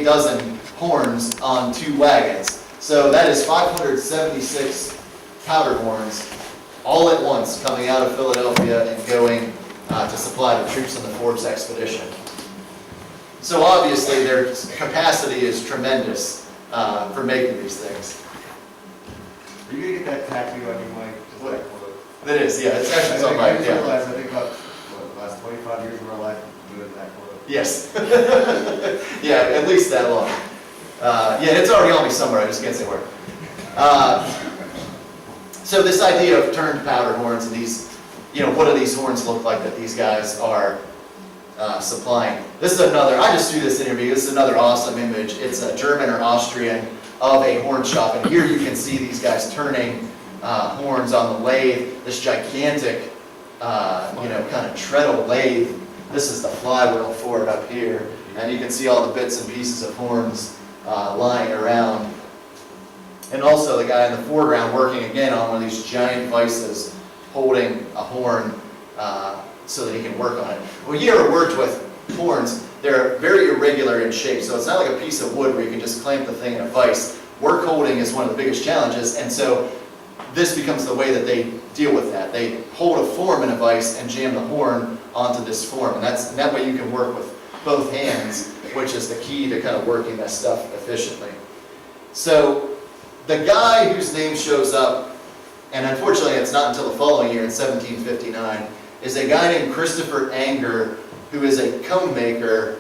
dozen horns on 2 wagons. So that is 576 powder horns all at once coming out of Philadelphia and going to supply the troops in the Forbes expedition. So obviously their capacity is tremendous for making these things. Are you going to get that tattoo on your mic? Just like quote? It is, yeah. It's actually on my, yeah. I think about the last 25 years of our life doing that quote. Yes. Yeah, at least that long. Yeah, it's already on me somewhere. I just can't say where. So this idea of turned powder horns and these, what do these horns look like that these guys are supplying? This is another, I just threw this in here because this is another awesome image. It's a German or Austrian of a horn shop. And here you can see these guys turning horns on the lathe, this gigantic, kind of treadle lathe. This is the flywheel for it up here. And you can see all the bits and pieces of horns lying around. And also the guy in the foreground working again on one of these giant vices, holding a horn so that he can work on it. Well, you ever worked with horns? They're very irregular in shape, so it's not like a piece of wood where you can just clamp the thing in a vise. Work holding is one of the biggest challenges, and so this becomes the way that they deal with that. They hold a form in a vise and jam the horn onto this form, and that way you can work with both hands, which is the key to kind of working that stuff efficiently. So the guy whose name shows up, and unfortunately it's not until the following year in 1759, is a guy named Christopher Anger, who is a comb maker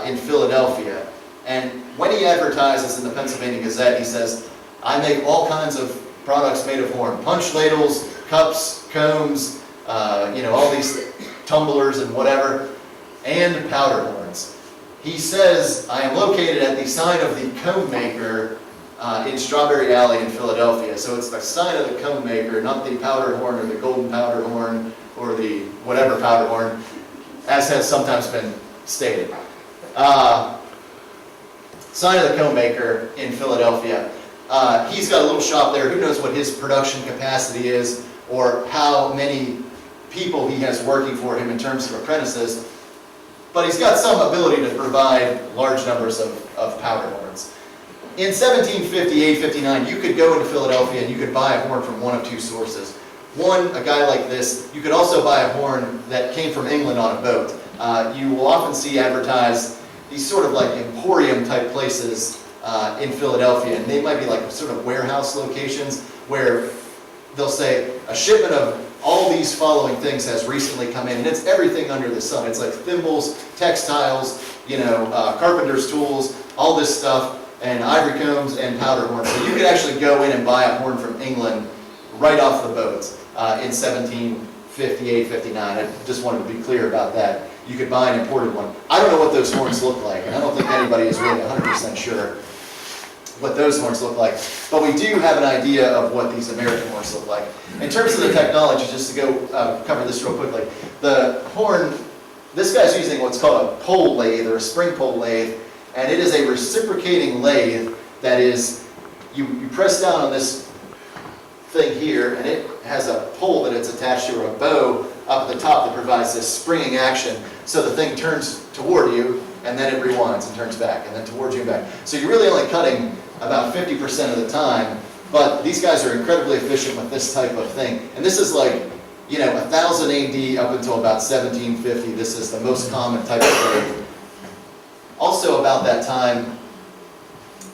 in Philadelphia. And when he advertises in the Pennsylvania Gazette, he says, "I make all kinds of products made of horn. Punch ladles, cups, combs, all these tumblers and whatever, and powder horns." He says, "I am located at the sign of the comb maker in Strawberry Alley in Philadelphia." So it's the sign of the comb maker, not the powder horn or the golden powder horn or the whatever powder horn, as has sometimes been stated. Sign of the comb maker in Philadelphia. He's got a little shop there. Who knows what his production capacity is or how many people he has working for him in terms of apprentices. But he's got some ability to provide large numbers of powder horns. In 1758-59, you could go into Philadelphia and you could buy a horn from one of 2 sources. One, a guy like this. You could also buy a horn that came from England on a boat. You will often see advertised these sort of like emporium type places in Philadelphia, and they might be like sort of warehouse locations where they'll say a shipment of all these following things has recently come in, and it's everything under the sun. It's like thimbles, textiles, carpenter's tools, all this stuff, and ivory combs and powder horns. So you could actually go in and buy a horn from England right off the boat in 1758-59. I just wanted to be clear about that. You could buy an imported one. I don't know what those horns look like, and I don't think anybody is really 100% sure what those horns look like. But we do have an idea of what these American horns look like. In terms of the technology, just to go cover this real quickly, the horn, this guy's using what's called a pole lathe or a spring pole lathe, and it is a reciprocating lathe that is, you press down on this thing here, and it has a pole that it's attached to, or a bow up at the top that provides this springing action, so the thing turns toward you, and then it rewinds and turns back, and then towards you and back. So you're really only cutting about 50% of the time, but these guys are incredibly efficient with this type of thing. And this is like, 1000 AD up until about 1750. This is the most common type of lathe. Also about that time,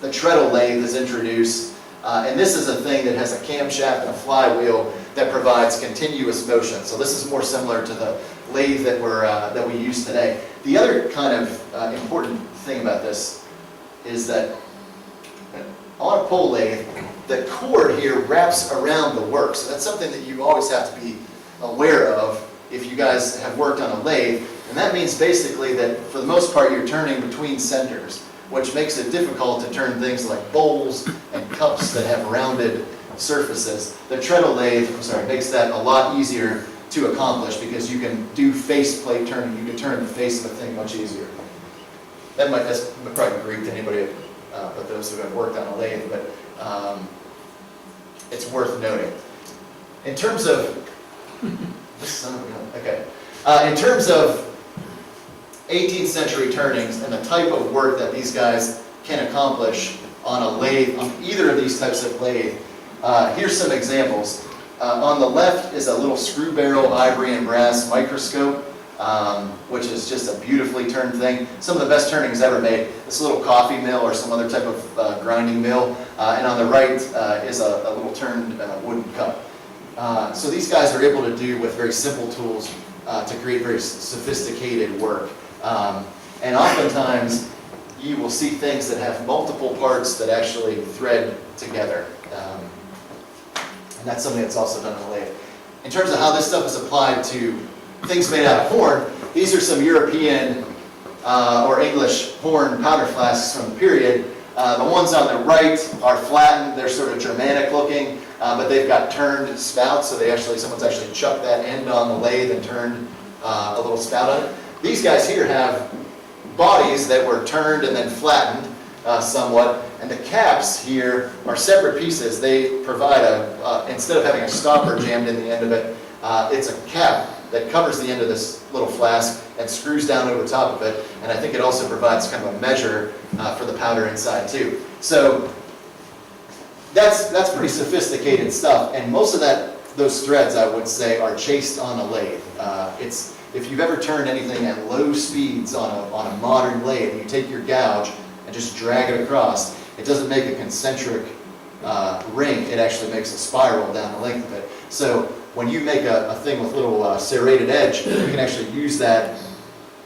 the treadle lathe is introduced, and this is a thing that has a camshaft and a flywheel that provides continuous motion. So this is more similar to the lathe that we use today. The other kind of important thing about this is that on a pole lathe, the cord here wraps around the work. So that's something that you always have to be aware of if you guys have worked on a lathe. And that means basically that for the most part you're turning between centers, which makes it difficult to turn things like bowls and cups that have rounded surfaces. The treadle lathe, makes that a lot easier to accomplish because you can do faceplate turning. You can turn the face of a thing much easier. That's probably Greek to anybody but those who have worked on a lathe, but it's worth noting. In terms of in terms of 18th century turnings and the type of work that these guys can accomplish on a lathe, on either of these types of lathe, here's some examples. On the left is a little screw barrel ivory and brass microscope, which is just a beautifully turned thing. Some of the best turnings ever made. This little coffee mill or some other type of grinding mill. And on the right is a little turned wooden cup. So these guys are able to do with very simple tools to create very sophisticated work. And oftentimes you will see things that have multiple parts that actually thread together. And that's something that's also done in the lathe. In terms of how this stuff is applied to things made out of horn, these are some European or English horn powder flasks from the period. The ones on the right are flattened. They're sort of Germanic looking, but they've got turned spouts, so someone's actually chucked that end on the lathe and turned a little spout on it. These guys here have bodies that were turned and then flattened somewhat, and the caps here are separate pieces. They provide instead of having a stopper jammed in the end of it, it's a cap that covers the end of this little flask and screws down over top of it, and I think it also provides kind of a measure for the powder inside too. So that's pretty sophisticated stuff, and most of those threads, I would say, are chased on a lathe. If you've ever turned anything at low speeds on a modern lathe, and you take your gouge and just drag it across, it doesn't make a concentric ring, it actually makes a spiral down the length of it. So when you make a thing with little serrated edge, you can actually use that,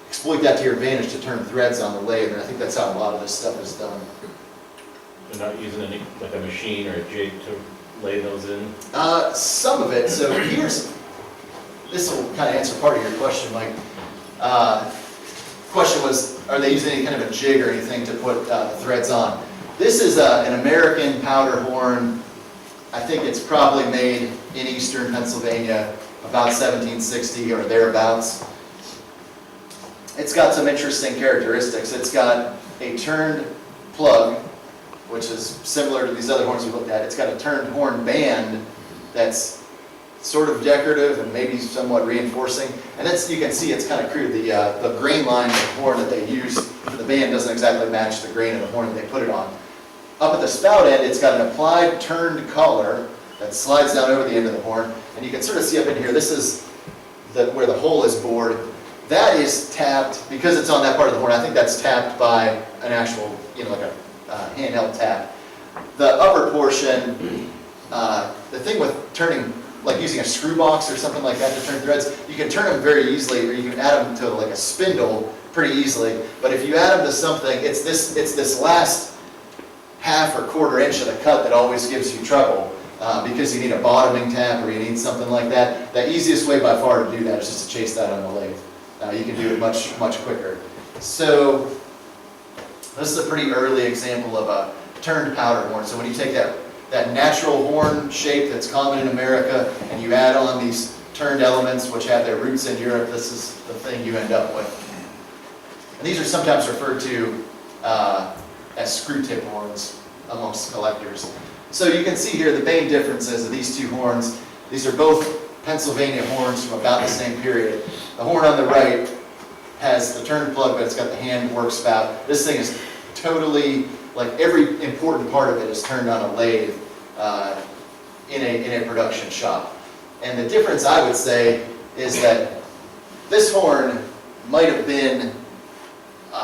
exploit that to your advantage to turn threads on the lathe, and I think that's how a lot of this stuff is done. They're not using any, like a machine or a jig to lay those in? Some of it. So this will kind of answer part of your question, Mike. Question was, are they using any kind of a jig or anything to put threads on? This is an American powder horn. I think it's probably made in eastern Pennsylvania about 1760 or thereabouts. It's got some interesting characteristics. It's got a turned plug, which is similar to these other horns we looked at. It's got a turned horn band that's sort of decorative and maybe somewhat reinforcing. And you can see it's kind of crude. The grain line of the horn that they use for the band doesn't exactly match the grain of the horn that they put it on. Up at the spout end, it's got an applied turned collar that slides down over the end of the horn. And you can sort of see up in here, this is where the hole is bored. That is tapped, because it's on that part of the horn, I think that's tapped by an actual, like a handheld tap. The upper portion, the thing with turning, like using a screw box or something like that to turn threads, you can turn them very easily, or you can add them to like a spindle pretty easily. But if you add them to something, it's this last half or quarter inch of the cut that always gives you trouble, because you need a bottoming tap or you need something like that. The easiest way by far to do that is just to chase that on the lathe. You can do it much quicker. So this is a pretty early example of a turned powder horn. So when you take that natural horn shape that's common in America and you add on these turned elements which have their roots in Europe, this is the thing you end up with. And these are sometimes referred to as screw tip horns amongst collectors. So you can see here the main differences of these two horns. These are both Pennsylvania horns from about the same period. The horn on the right has the turned plug, but it's got the hand work spout. This thing is totally, like every important part of it is turned on a lathe in a production shop. And the difference, I would say, is that this horn might have been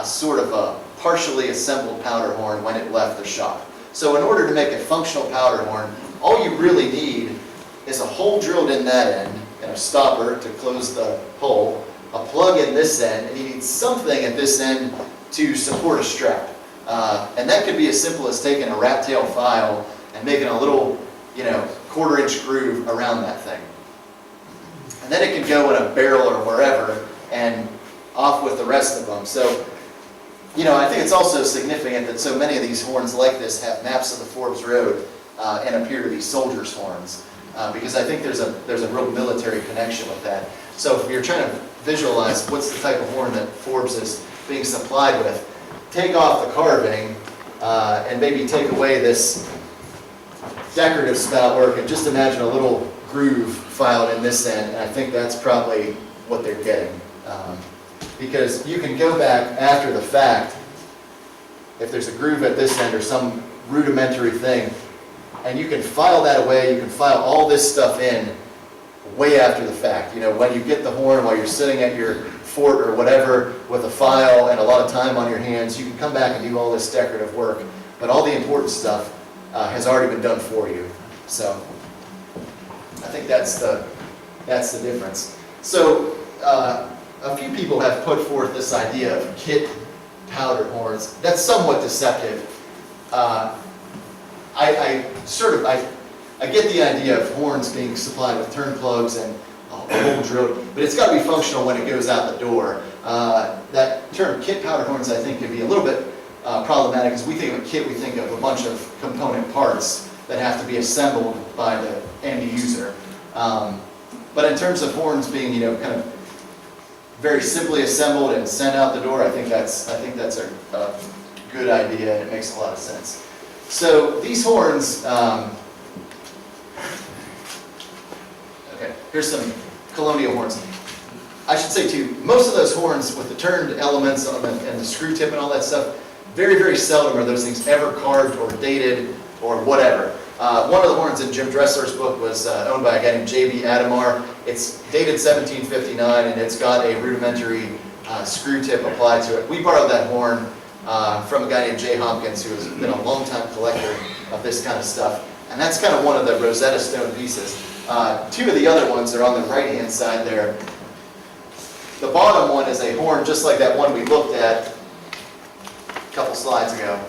sort of a partially assembled powder horn when it left the shop. So in order to make a functional powder horn, all you really need is a hole drilled in that end and a stopper to close the hole, a plug in this end, and you need something at this end to support a strap. And that could be as simple as taking a rat tail file and making a little, quarter-inch groove around that thing. and then it can go in a barrel or wherever, and off with the rest of them. So, I think it's also significant that so many of these horns like this have maps of the Forbes Road and appear to be soldiers' horns, because I think there's a real military connection with that. So if you're trying to visualize what's the type of horn that Forbes is being supplied with, take off the carving and maybe take away this decorative spout work and just imagine a little groove filed in this end, and I think that's probably what they're getting. Because you can go back after the fact, if there's a groove at this end or some rudimentary thing, and you can file that away, you can file all this stuff in way after the fact. When you get the horn while you're sitting at your fort or whatever with a file and a lot of time on your hands, you can come back and do all this decorative work, but all the important stuff has already been done for you. So I think that's the difference. So a few people have put forth this idea of kit powder horns. That's somewhat deceptive. I get the idea of horns being supplied with turn plugs and a hole drilled, but it's got to be functional when it goes out the door. That term kit powder horns, I think, can be a little bit problematic, because we think of a kit, we think of a bunch of component parts that have to be assembled by the end user. But in terms of horns being, kind of very simply assembled and sent out the door, I think that's a good idea, and it makes a lot of sense. So these horns, okay, here's some colonial horns. I should say too, most of those horns with the turned elements on and the screw tip and all that stuff, very, very seldom are those things ever carved or dated or whatever. One of the horns in Jim Dressler's book was owned by a guy named J.B. Adamar. It's dated 1759, and it's got a rudimentary screw tip applied to it. We borrowed that horn from a guy named Jay Hopkins, who has been a long-time collector of this kind of stuff. And that's kind of one of the Rosetta Stone pieces. Two of the other ones are on the right-hand side there. The bottom one is a horn just like that one we looked at a couple slides ago.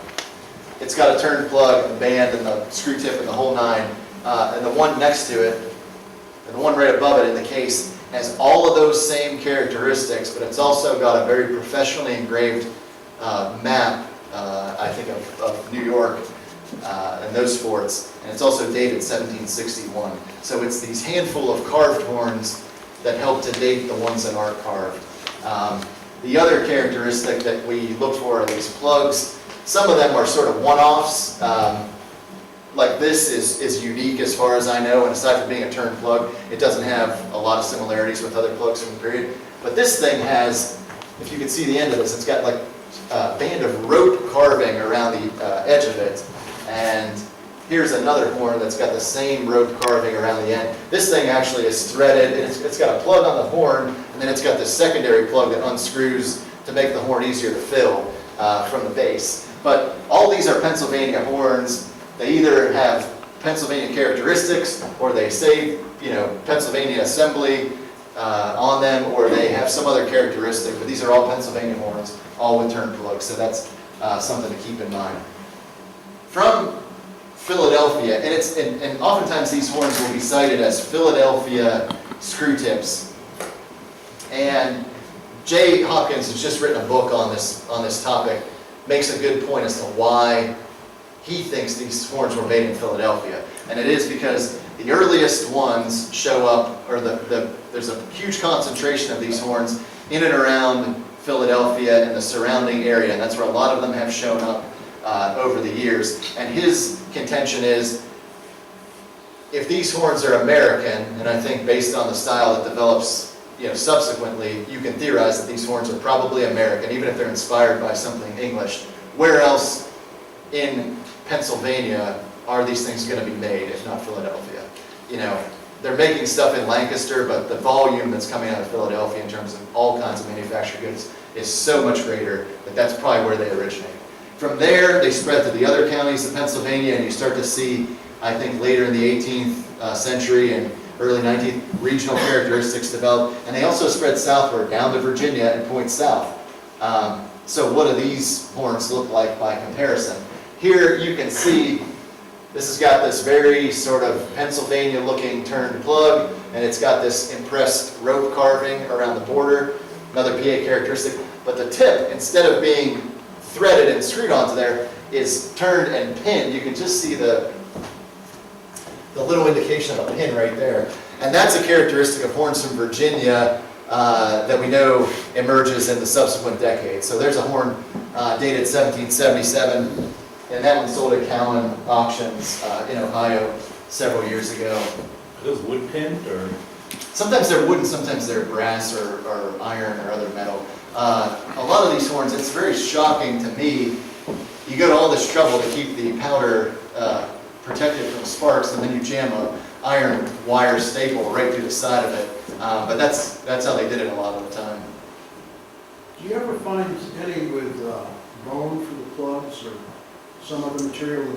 It's got a turned plug and band and the screw tip and the whole nine. And the one next to it, and the one right above it in the case, has all of those same characteristics, but it's also got a very professionally engraved map, I think, of New York and those forts. And it's also dated 1761. So it's these handful of carved horns that help to date the ones that aren't carved. The other characteristic that we look for are these plugs. Some of them are sort of one-offs. Like this is unique as far as I know, and aside from being a turned plug, it doesn't have a lot of similarities with other plugs from the period. But this thing has, if you can see the end of this, it's got like a band of rope carving around the edge of it. And here's another horn that's got the same rope carving around the end. This thing actually is threaded, and it's got a plug on the horn, and then it's got this secondary plug that unscrews to make the horn easier to fill from the base. But all these are Pennsylvania horns. They either have Pennsylvania characteristics, or they say, Pennsylvania assembly on them, or they have some other characteristic. But these are all Pennsylvania horns, all with turned plugs. So that's something to keep in mind. From Philadelphia, and oftentimes these horns will be cited as Philadelphia screw tips. And Jay Hopkins has just written a book on this topic. Makes a good point as to why he thinks these horns were made in Philadelphia. And it is because the earliest ones show up, or there's a huge concentration of these horns in and around Philadelphia and the surrounding area. And that's where a lot of them have shown up over the years. And his contention is, if these horns are American, and I think based on the style that develops subsequently, you can theorize that these horns are probably American, even if they're inspired by something English. Where else in Pennsylvania are these things going to be made, if not Philadelphia? They're making stuff in Lancaster, but the volume that's coming out of Philadelphia in terms of all kinds of manufactured goods is so much greater that that's probably where they originate. From there, they spread to the other counties of Pennsylvania, and you start to see, I think, later in the 18th century and early 19th, regional characteristics develop, and they also spread southward down to Virginia and point south. So what do these horns look like by comparison? Here you can see This has got this very sort of Pennsylvania-looking turned plug, and it's got this impressed rope carving around the border, another PA characteristic. But the tip, instead of being threaded and screwed onto there, is turned and pinned. You can just see the little indication of a pin right there. And that's a characteristic of horns from Virginia that we know emerges in the subsequent decades. So there's a horn dated 1777, and that one sold at Cowan Auctions in Ohio several years ago. Are those wood pinned or? Sometimes they're wooden, sometimes they're brass or iron or other metal. A lot of these horns, it's very shocking to me. You go to all this trouble to keep the powder protected from sparks, and then you jam a iron wire staple right through the side of it. But that's how they did it a lot of the time. Do you ever find any with bone for the plugs or some other material?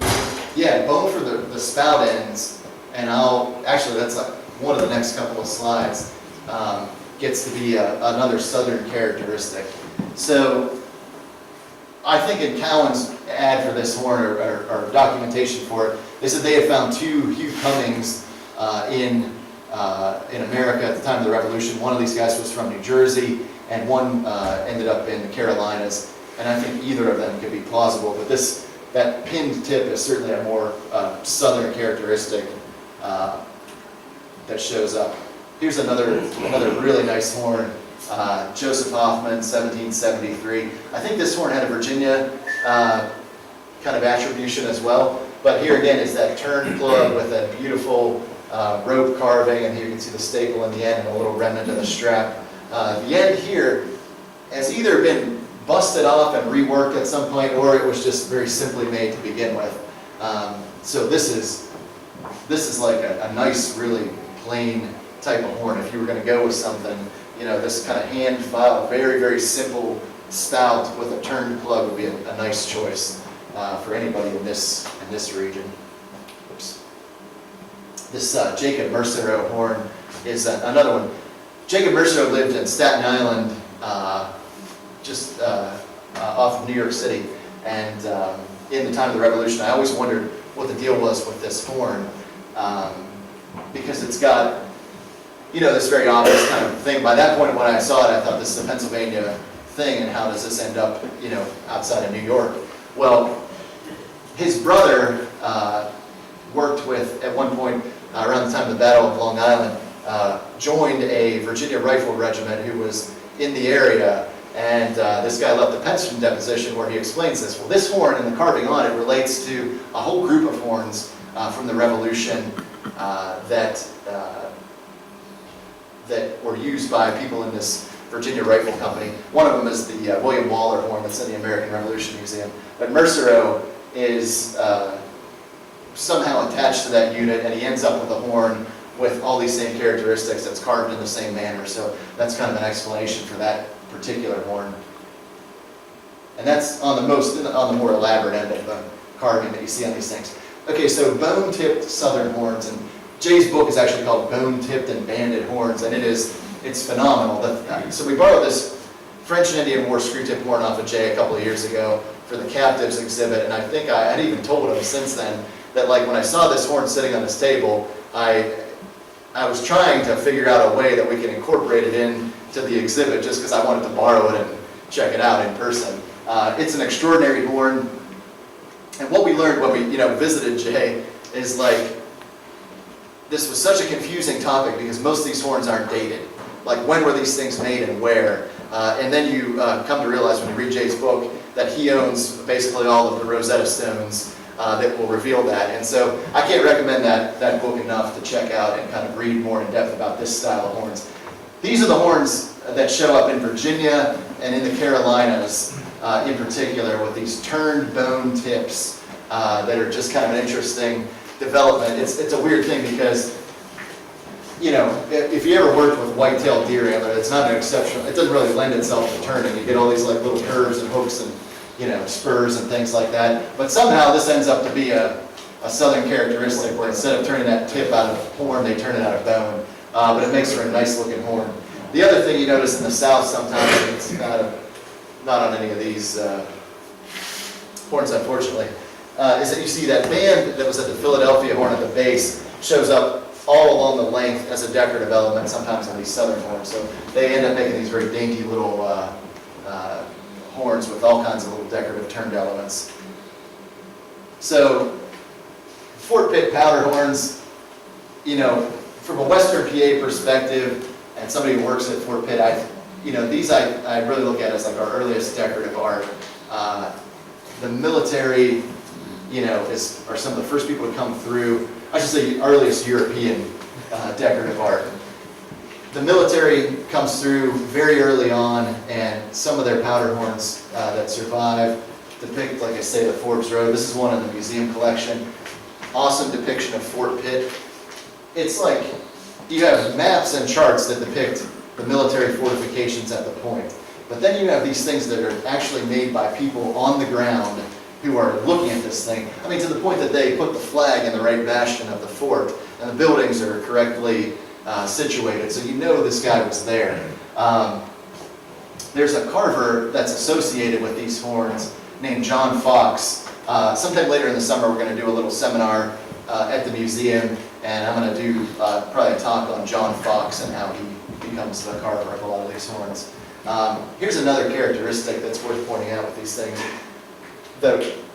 Yeah, bone for the spout ends, and that's like one of the next couple of slides, gets to be another southern characteristic. So I think in Cowan's ad for this horn, or documentation for it, they said they had found two Hugh Cummings in America at the time of the Revolution. One of these guys was from New Jersey, and one ended up in the Carolinas. And I think either of them could be plausible, but that pinned tip is certainly a more southern characteristic that shows up. Here's another really nice horn, Joseph Hoffman, 1773. I think this horn had a Virginia kind of attribution as well, but here again is that turned plug with that beautiful rope carving, and here you can see the staple in the end and a little remnant of the strap. The end here has either been busted off and reworked at some point, or it was just very simply made to begin with. So this is like a nice, really plain type of horn. If you were going to go with something, this kind of hand filed, very, very simple spout with a turned plug would be a nice choice for anybody in this region. Oops. This Jacob Mercereau horn is another one. Jacob Mercereau lived in Staten Island, just off of New York City, and in the time of the Revolution, I always wondered what the deal was with this horn, because it's got, this very obvious kind of thing. By that point, when I saw it, I thought this is a Pennsylvania thing, and how does this end up, outside of New York? Well, his brother worked with, at one point, around the time of the Battle of Long Island, joined a Virginia Rifle Regiment who was in the area, and this guy left a pension deposition where he explains this. Well, this horn and the carving on it relates to a whole group of horns from the Revolution that were used by people in this Virginia Rifle Company. One of them is the William Waller horn that's in the American Revolution Museum. But Mercereau is somehow attached to that unit, and he ends up with a horn with all these same characteristics that's carved in the same manner. So that's kind of an explanation for that particular horn. And that's on the more elaborate end of the carving that you see on these things. Okay, so bone-tipped southern horns, and Jay's book is actually called Bone-Tipped and Banded Horns, and it's phenomenal. So we borrowed this French and Indian War screw-tip horn off of Jay a couple of years ago for the captives exhibit, and I think I had even told him since then that, like, when I saw this horn sitting on this table, I was trying to figure out a way that we could incorporate it into the exhibit, just because I wanted to borrow it and check it out in person. It's an extraordinary horn, and what we learned when we visited Jay is, like, this was such a confusing topic because most of these horns aren't dated. Like, when were these things made and where? And then you come to realize when you read Jay's book that he owns basically all of the Rosetta Stones that will reveal that. And so I can't recommend that book enough to check out and kind of read more in depth about this style of horns. These are the horns that show up in Virginia and in the Carolinas in particular, with these turned bone tips that are just kind of an interesting development. It's a weird thing because, if you ever worked with white-tailed deer antler, it's not an exceptional, it doesn't really lend itself to turning. You get all these like little curves and hooks and spurs and things like that. But somehow this ends up to be a southern characteristic where instead of turning that tip out of horn, they turn it out of bone. But it makes for a nice looking horn. The other thing you notice in the South sometimes, it's not on any of these horns unfortunately, is that you see that band that was at the Philadelphia horn at the base shows up all along the length as a decorative element, sometimes on these southern horns. So they end up making these very dainty little horns with all kinds of little decorative turned elements. So Fort Pitt powder horns, you know, from a Western PA perspective, and somebody who works at Fort Pitt, these I really look at as like our earliest decorative art. The military, are some of the first people to come through. I should say earliest European decorative art. The military comes through very early on, and some of their powder horns that survive depict, like I say, the Forbes Road. This is one in the museum collection. Awesome depiction of Fort Pitt. It's like you have maps and charts that depict the military fortifications at the point. But then you have these things that are actually made by people on the ground who are looking at this thing. I mean, to the point that they put the flag in the right bastion of the fort, and the buildings are correctly situated, so you know this guy was there. There's a carver that's associated with these horns named John Fox. Sometime later in the summer, we're going to do a little seminar at the museum, and I'm going to do probably a talk on John Fox and how he becomes the carver of a lot of these horns. Here's another characteristic that's worth pointing out with these things.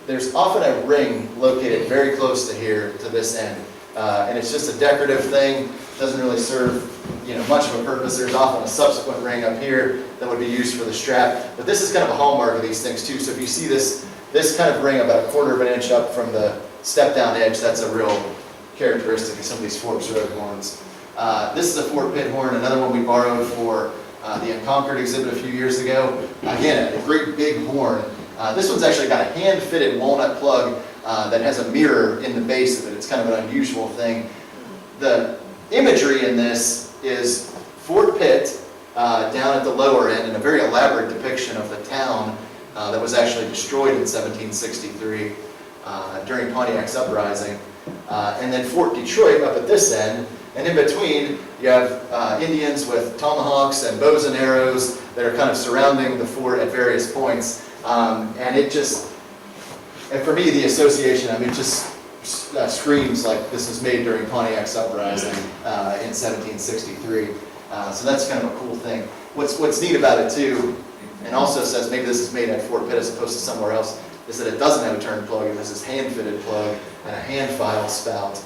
There's often a ring located very close to here, to this end, and it's just a decorative thing. Doesn't really serve much of a purpose. There's often a subsequent ring up here that would be used for the strap, but this is kind of a hallmark of these things too. So if you see this kind of ring about 1/4 of an inch up from the step down edge, that's a real characteristic of some of these Forbes Road horns. This is a Fort Pitt horn, another one we borrowed for the Unconquered exhibit a few years ago. Again, a great big horn. This one's actually got a hand-fitted walnut plug that has a mirror in the base of it. It's kind of an unusual thing. The imagery in this is Fort Pitt down at the lower end, and a very elaborate depiction of the town that was actually destroyed in 1763 during Pontiac's uprising. And then Fort Detroit up at this end, and in between you have Indians with tomahawks and bows and arrows that are kind of surrounding the fort at various points. And for me, the association, it just screams like this was made during Pontiac's uprising in 1763. So that's kind of a cool thing. What's neat about it too, and also says maybe this is made at Fort Pitt as opposed to somewhere else, is that it doesn't have a turn plug. It has this hand-fitted plug and a hand file spout.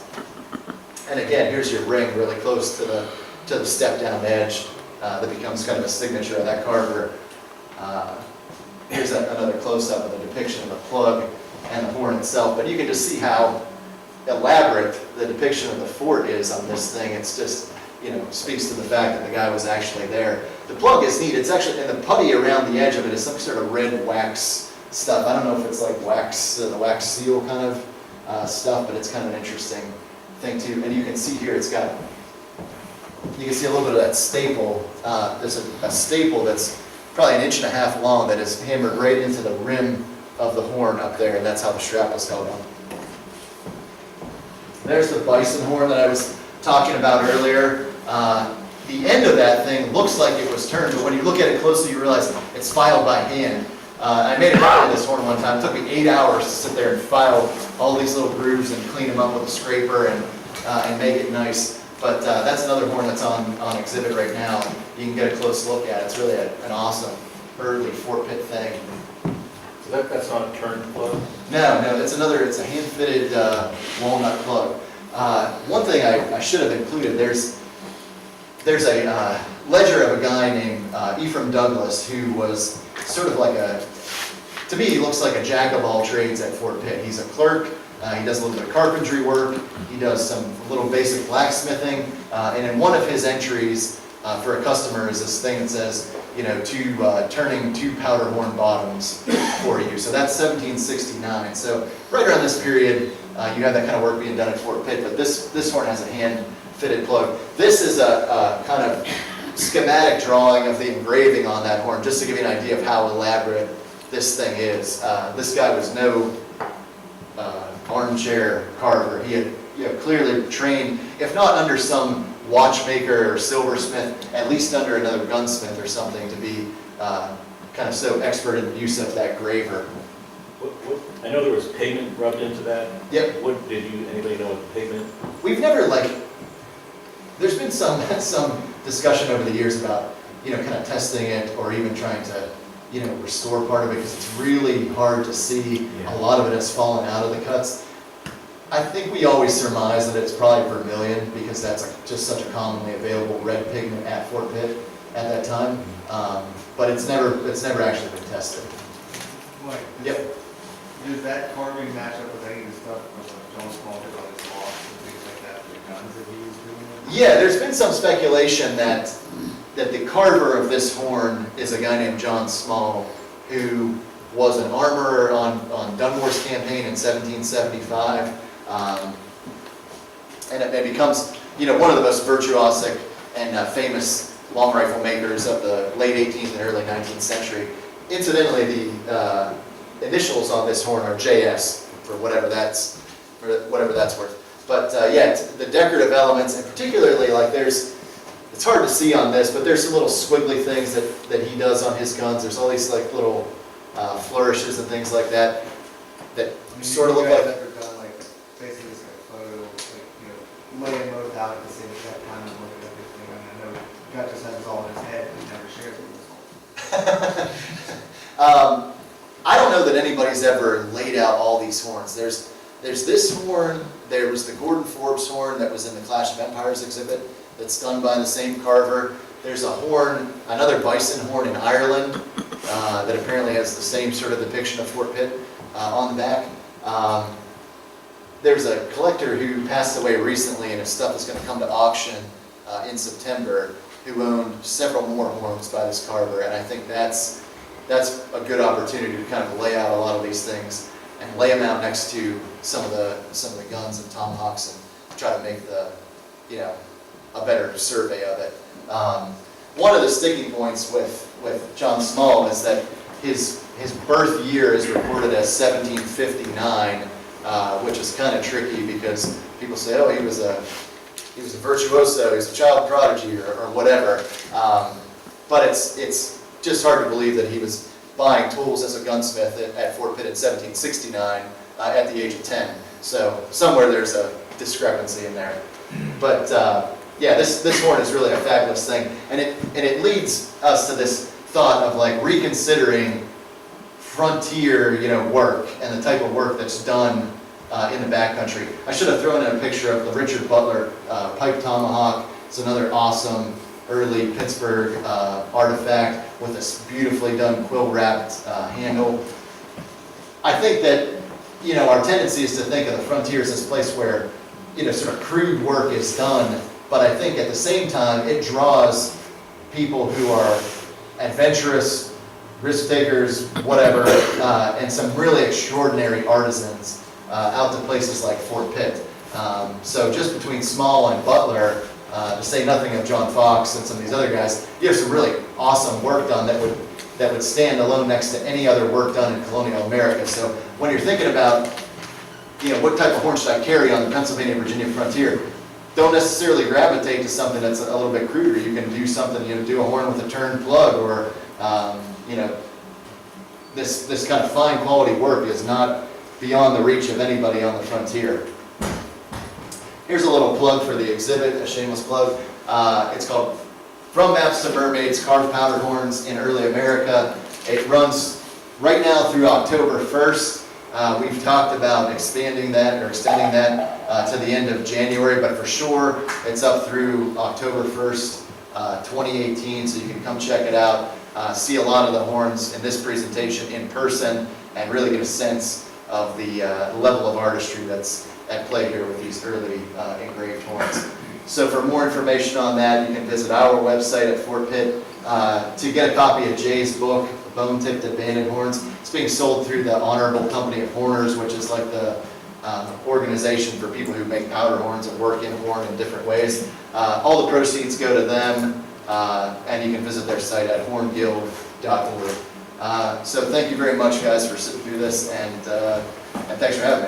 And again, here's your ring really close to the step-down edge that becomes kind of a signature of that carver. Here's another close-up of the depiction of the plug and the horn itself. But you can just see how elaborate the depiction of the fort is on this thing. It's just, speaks to the fact that the guy was actually there. The plug is neat. It's actually, and the putty around the edge of it is some sort of red wax stuff. I don't know if it's like wax, the wax seal kind of stuff, but it's kind of an interesting thing too. And you can see here, you can see a little bit of that staple. There's a staple that's probably 1.5 inches long that is hammered right into the rim of the horn up there, and that's how the strap was held on. There's the Bison horn that I was talking about earlier. The end of that thing looks like it was turned, but when you look at it closely, you realize it's filed by hand. I made a copy of this horn one time. It took me 8 hours to sit there and file all these little grooves and clean them up with a scraper and make it nice. But that's another horn that's on exhibit right now. You can get a close look at it. It's really an awesome early Fort Pitt thing. So that's not a turn plug? No, it's a hand-fitted walnut plug. One thing I should have included, there's a ledger of a guy named Ephraim Douglas who was sort of like to me, he looks like a jack of all trades at Fort Pitt. He's a clerk. He does a little bit of carpentry work. He does some little basic blacksmithing. And in one of his entries for a customer is this thing that says, turning 2 powder horn bottoms for you. So that's 1769. So right around this period, you have that kind of work being done at Fort Pitt. But this horn has a hand-fitted plug. This is a kind of schematic drawing of the engraving on that horn, just to give you an idea of how elaborate this thing is. This guy was no armchair carver. He had clearly trained, if not under some watchmaker or silversmith, at least under another gunsmith or something, to be kind of so expert in the use of that graver. What I know there was pigment rubbed into that. Yep. What, anybody know what the pigment? We've never there's been some discussion over the years about, kind of testing it or even trying to, restore part of it because it's really hard to see. Yeah. A lot of it has fallen out of the cuts. I think we always surmise that it's probably vermilion because that's just such a commonly available red pigment at Fort Pitt at that time. But it's never actually been tested. Mike, Yep. does that carving match up with any of the stuff from John Small did on his loft and things like that, the guns that he was doing? Yeah, there's been some speculation that the carver of this horn is a guy named John Small, who was an armorer on Dunmore's campaign in 1775. And it becomes, one of the most virtuosic and famous long rifle makers of the late 18th and early 19th century. Incidentally, the initials on this horn are JS, for whatever that's worth. But yeah, the decorative elements, and particularly it's hard to see on this, but there's some little squiggly things that he does on his guns. There's all these little flourishes and things like that sort of look like. Ever done basically this photo, laying both out at the same exact time and looking at everything? I know God just has this all in his head, and he never shares it with us. I don't know that anybody's ever laid out all these horns. There's this horn, there was the Gordon Forbes horn that was in the Clash of Empires exhibit that's done by the same carver. There's a horn, another bison horn in Ireland that apparently has the same sort of depiction of Fort Pitt on the back. There's a collector who passed away recently and his stuff is going to come to auction in September, who owned several more horns by this carver, and I think that's a good opportunity to kind of lay out a lot of these things and lay them out next to some of the guns and tomahawks and try to make a better survey of it. One of the sticking points with John Small is that his birth year is recorded as 1759, which is kind of tricky because people say, oh, he was a virtuoso, he's a child prodigy, or whatever. But it's just hard to believe that he was buying tools as a gunsmith at Fort Pitt in 1769 at the age of 10. So somewhere there's a discrepancy in there. But yeah, this horn is really a fabulous thing, and it leads us to this thought of reconsidering frontier, work and the type of work that's done in the backcountry. I should have thrown in a picture of the Richard Butler pipe tomahawk. It's another awesome early Pittsburgh artifact with this beautifully done quill-wrapped handle. I think that our tendency is to think of the frontier as this place where sort of crude work is done, but I think at the same time it draws people who are adventurous, risk takers, whatever, and some really extraordinary artisans out to places like Fort Pitt. So just between Small and Butler, to say nothing of John Fox and some of these other guys, you have some really awesome work done that would stand alone next to any other work done in colonial America. So when you're thinking about, what type of horn should I carry on the Pennsylvania-Virginia frontier, don't necessarily gravitate to something that's a little bit cruder. You can do something, do a horn with a turned plug, or this kind of fine quality work is not beyond the reach of anybody on the frontier. Here's a little plug for the exhibit, a shameless plug. It's called From Maps to Mermaids, Carved Powder Horns in Early America. It runs right now through October 1st. We've talked about expanding that or extending that to the end of January, but for sure it's up through October 1st, 2018, so you can come check it out, see a lot of the horns in this presentation in person, and really get a sense of the level of artistry that's at play here with these early engraved horns. So for more information on that, you can visit our website at Fort Pitt. To get a copy of Jay's book, Bone-Tipped and Banded Horns, it's being sold through the Honorable Company of Horners, which is like the organization for people who make powder horns and work in horn in different ways. All the proceeds go to them, and you can visit their site at hornguild.org. So thank you very much, guys, for sitting through this, and thanks for having me.